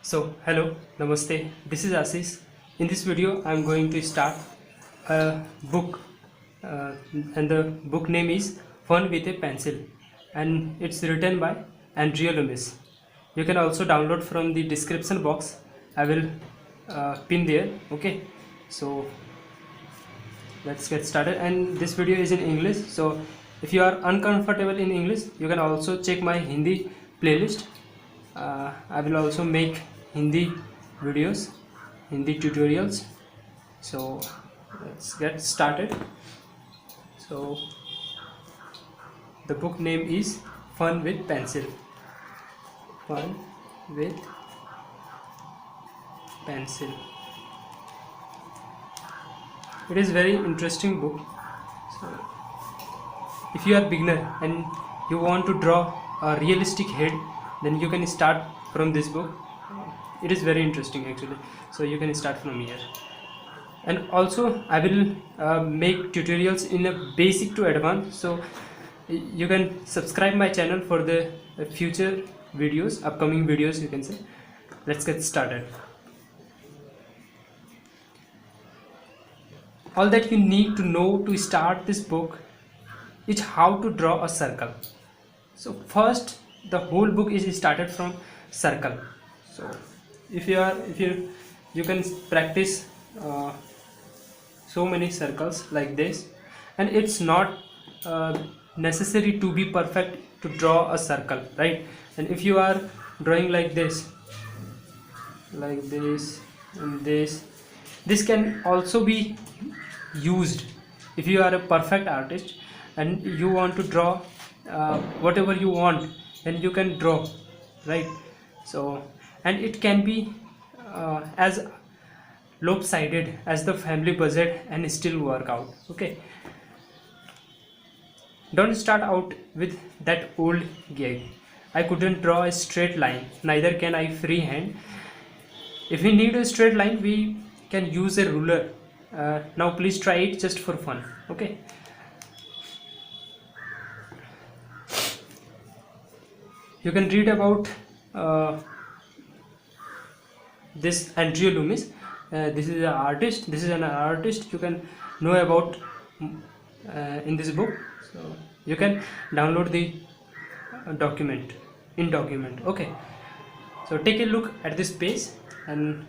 Hello, Namaste. This is Ashish. In this video, I am going to start a book, and the book name is Fun with a Pencil, and it's written by Andrea Loomis. You can also download from the description box. I will pin there. Okay, so let's get started. And this video is in English, so if you are uncomfortable in English, you can also check my Hindi playlist. I will also make Hindi videos, Hindi tutorials. So let's get started. So the book name is Fun with Pencil. Fun with Pencil. It is very interesting book. So if you are beginner and you want to draw a realistic head, then you can start from this book. It is very interesting actually, so you can start from here. And also I will make tutorials in a basic to advanced, so you can subscribe my channel for the future videos, upcoming videos, you can say. Let's get started. All that you need to know to start this book is how to draw a circle. So first, the whole book is started from circle. So if you can practice so many circles like this, and it's not necessary to be perfect to draw a circle, right? And if you are drawing like this and this can also be used. If you are a perfect artist and you want to draw whatever you want, then you can draw, right? So, and it can be as lopsided as the family budget and still work out. Okay, don't start out with that old gag, I couldn't draw a straight line, neither can I freehand. If we need a straight line, we can use a ruler. Now please try it just for fun. Okay, you can read about this Andrea Loomis. This is an artist. You can know about in this book. So you can download the document. Okay, so take a look at this page. And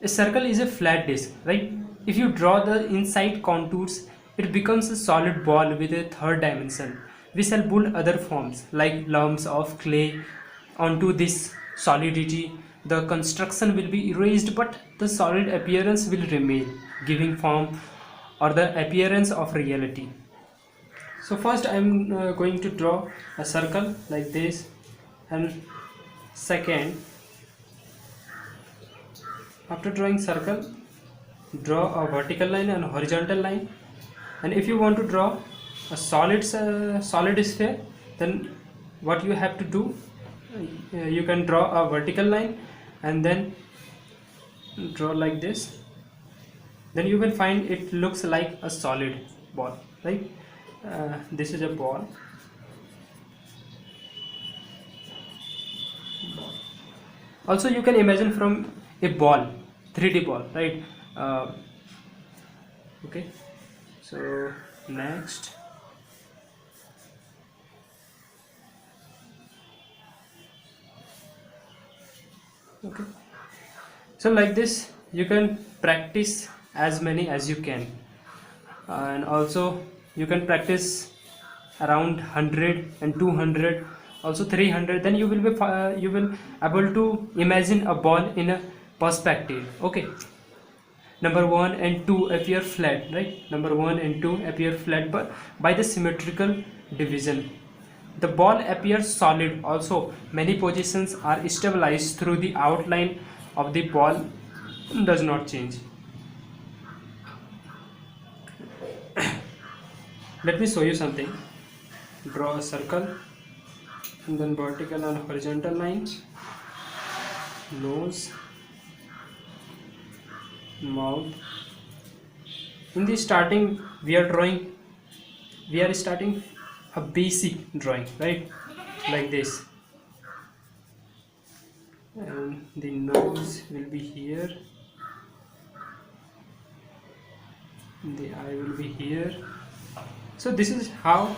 a circle is a flat disc, right? If you draw the inside contours, it becomes a solid ball with a third dimension. We shall build other forms like lumps of clay onto this solidity. The construction will be erased, but the solid appearance will remain, giving form or the appearance of reality. So first I am going to draw a circle like this, and second, after drawing circle, draw a vertical line and a horizontal line. And if you want to draw a solid sphere, then what you have to do, you can draw a vertical line and then draw like this. Then you will find it looks like a solid ball, right? This is a ball. Also you can imagine from a ball, 3D ball, right? Okay, so next, okay, so like this you can practice as many as you can, and also you can practice around 100 and 200, also 300. Then you will be able to imagine a ball in a perspective. Okay, number 1 and 2 appear flat, right? Number 1 and 2 appear flat, but by the symmetrical division the ball appears solid. Also many positions are stabilized through the outline of the ball does not change. Let me show you something. Draw a circle and then vertical and horizontal lines, nose, mouth. In the starting we are starting a basic drawing, right? Like this. and the nose will be here, the eye will be here. So this is how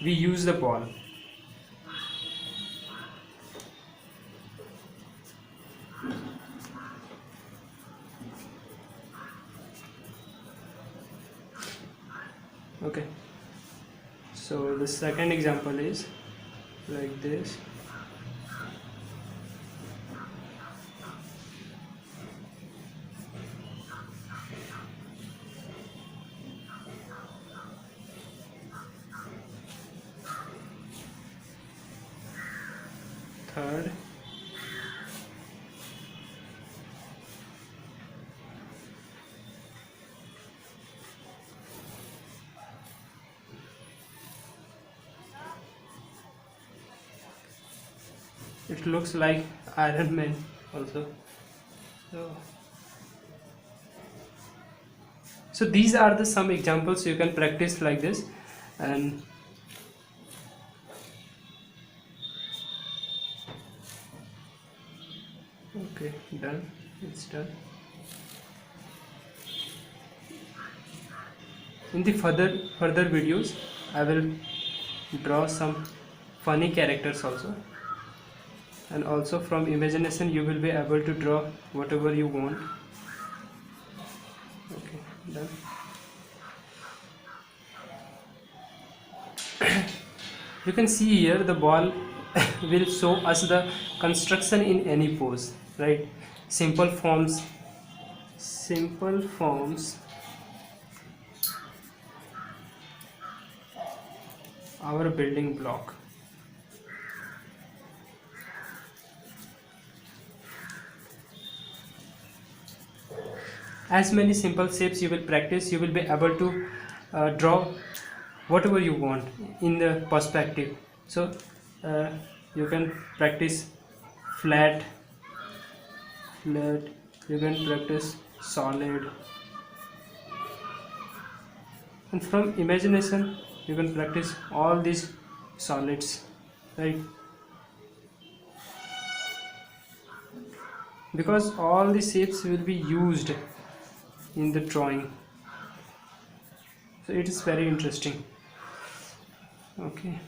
we use the ball. Okay, so the second example is like this. Third, it looks like Iron Man also. So these are the some examples you can practice like this. And okay, done, it's done. In the further videos I will draw some funny characters also, and also from imagination you will be able to draw whatever you want. Okay, done. You can see here the ball will show us the construction in any pose, right? Simple forms our building block. As many simple shapes you will practice, you will be able to draw whatever you want in the perspective. So you can practice flat, you can practice solid, and from imagination you can practice all these solids, right? Because all the shapes will be used in the drawing, so it is very interesting. Okay,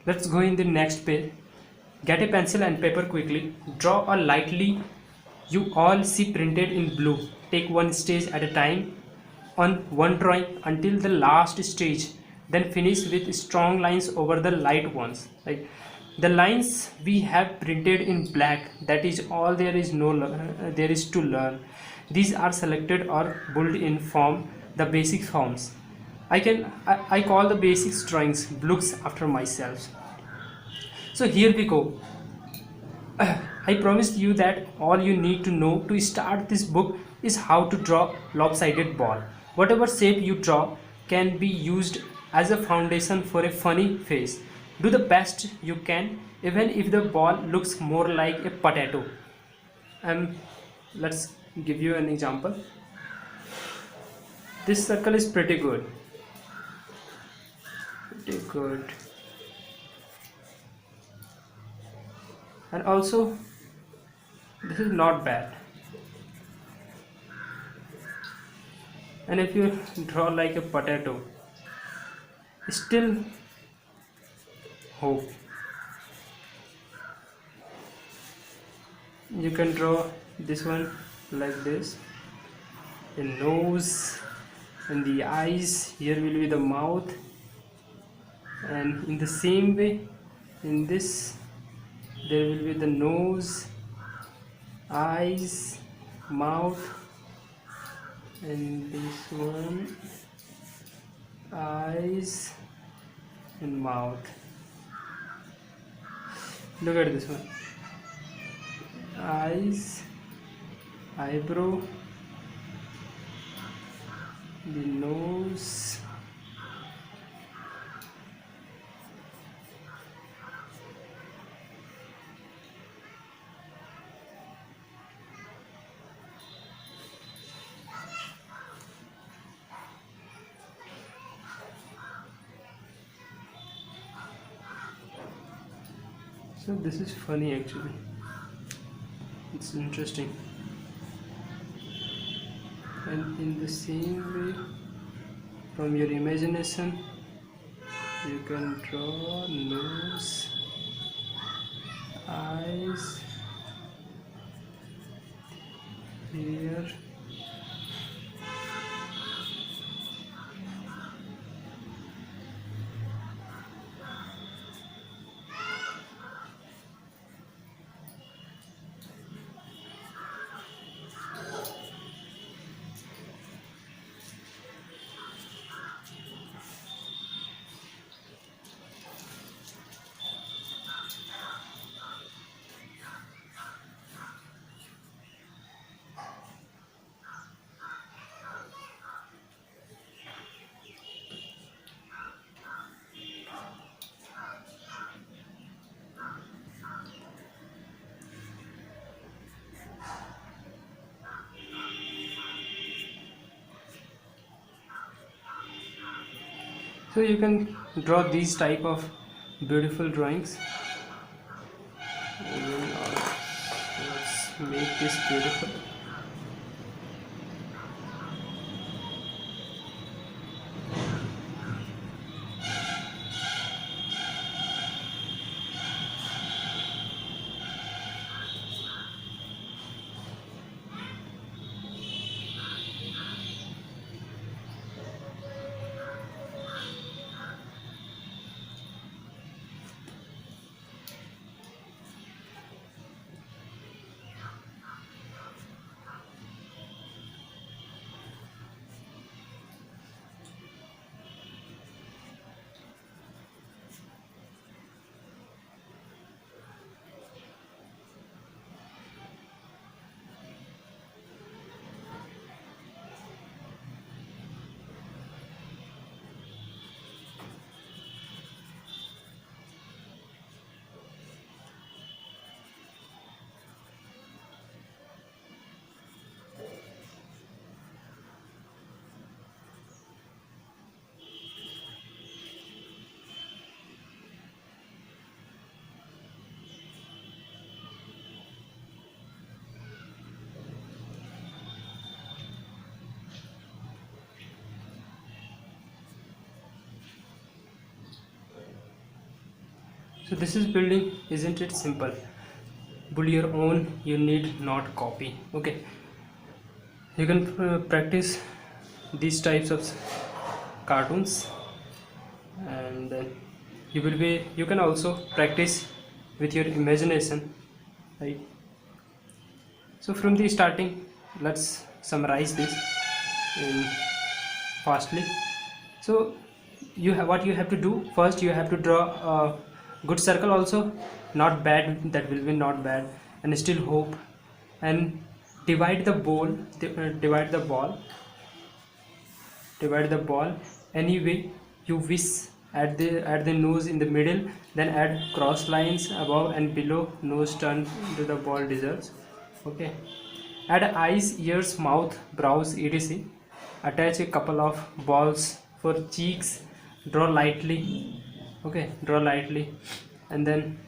let's go in the next page. Get a pencil and paper quickly. Draw a lightly. You all see printed in blue. Take one stage at a time on one drawing until the last stage. Then finish with strong lines over the light ones. Like the lines we have printed in black. That is all there is there is to learn. These are selected or bold in form, the basic forms. I call the basics drawings books after myself. So here we go. I promised you that all you need to know to start this book is how to draw lopsided ball. Whatever shape you draw can be used as a foundation for a funny face. Do the best you can even if the ball looks more like a potato. Let's give you an example. This circle is pretty good. And also this is not bad. And if you draw like a potato, still hope. You can draw this one like this, the nose and the eyes. Here will be the mouth, and in the same way in this there will be the nose, eyes, mouth, and this one eyes and mouth. Look at this one, eyes, eyebrow, the nose, So this is funny actually, it's interesting. And in the same way, from your imagination you can draw nose, eyes, here. So you can draw these type of beautiful drawings. Even, let's make this beautiful. So this is building, isn't it simple? Build your own, you need not copy. Okay, you can practice these types of cartoons, and then you can also practice with your imagination, right? So from the starting, let's summarize this in fastly. So what you have to do first, you have to draw a good circle also, not bad, that will be not bad, and still hope, and divide the ball any way you wish. Add the nose in the middle, then add cross lines above and below nose turn to the ball deserves. Okay, add eyes, ears, mouth, brows, etc. Attach a couple of balls for cheeks, draw lightly. Okay, draw lightly, and then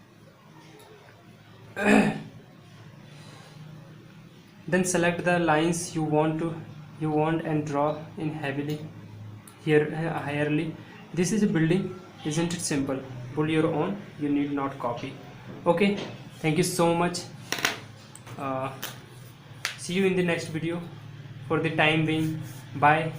then select the lines you want and draw in heavily here higherly. This is a building, isn't it simple? Build your own, you need not copy. Okay, thank you so much. uh, See you in the next video. For the time being, bye.